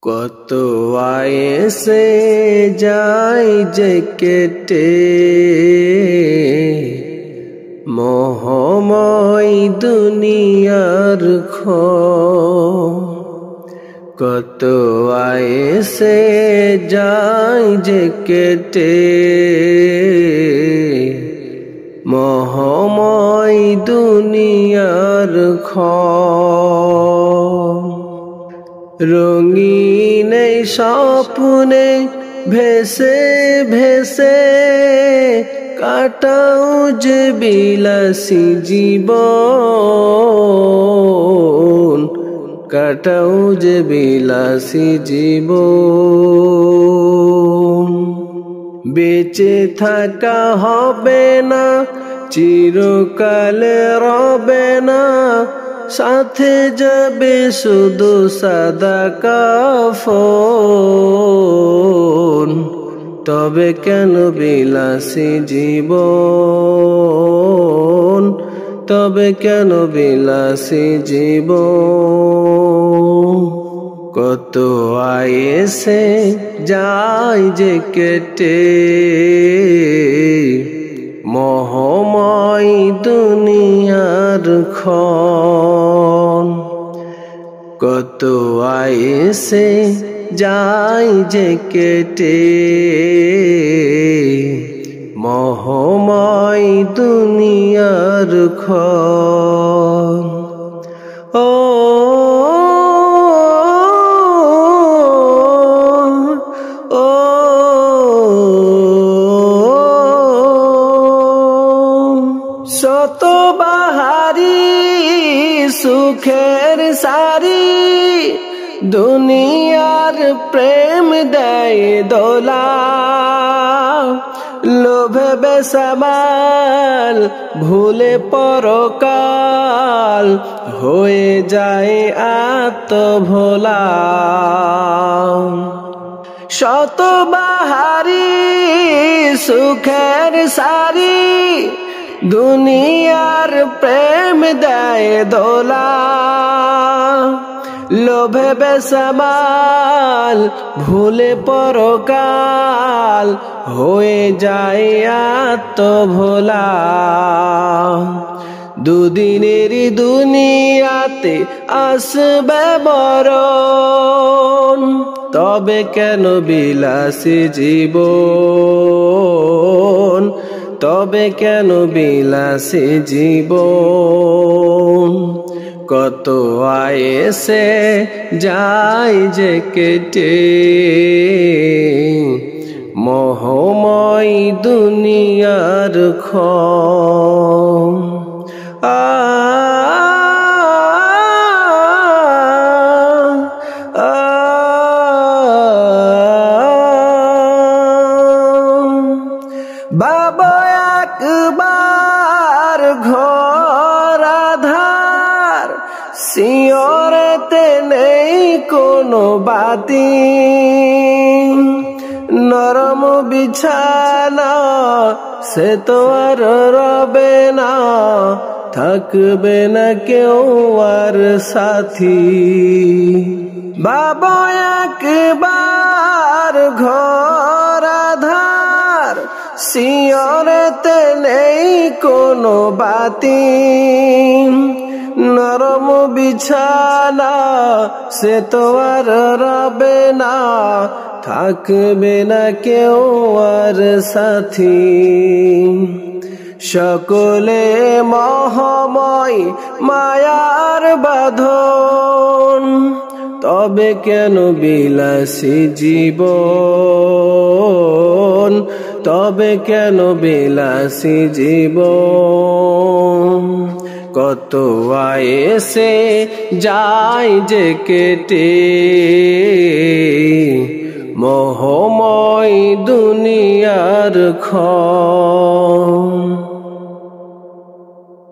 কত আয়েসে যায় যে কেটে মোহময় দুনিয়ার কত আয়েসে যায় যে কেটে মোহময় দুনিয়ার রঙিন এই স্বপ্নে ভেসে ভেসে কাটাও যে বিলাসী জীবন, কাটাও যে বিলাসী জীবন। বেঁচে থাকা হবে না, চিরকালে রবে না, সাথে যাবে শুধু সাদা কাফন। তবে কেন বিলাসী জীবন, তবে কেন বিলাসী জীবন। কত আয়েসে যায় যে কেটে মোহময় দুনিয়ার কত আয়েসে যায় যে কেটে মোহময় দুনিয়ার ও শত বাহারি সুখের সারি দুনিয়ার প্রেম দেয় দোলা। লোভে বেসামাল ভুলে পরকাল হয়ে যায় আত্মভোলা। শত বাহারি সুখের সারি দুনিয়ার প্রেম দেয় দোলা। লোভে বেসামাল ভুলে পরকাল হয়ে যায় আত্মভোলা। দুদিনেরই দুনিয়াতে আসবে মরণ, তবে কেন বিলাসী জীবন, তবে কেন বিলাসী জীবন। কত আয়েসে যায় যে কেটে মোহময় দুনিয়ার বাবা একবার ঘর আধার, শিয়রেতে নেই কোনো বাতি। নরম বিছানা সে তো আর রবে না, থাকবে না কেউ আর সাথী। বাবা একবার ঘর আধার, শিয়রেতে নেই কোনো বাতি। নরম বিছানা সে তো আর রবে না, থাকবে না কেউ আর সাথী। সকলে মহাময় মায়ার বাঁধন, তবে কেন বিলাসী জীবন, তবে কেন বিলাসী জীবন। কত আয়েসে যায় যে কেটে মোহময় দুনিয়ার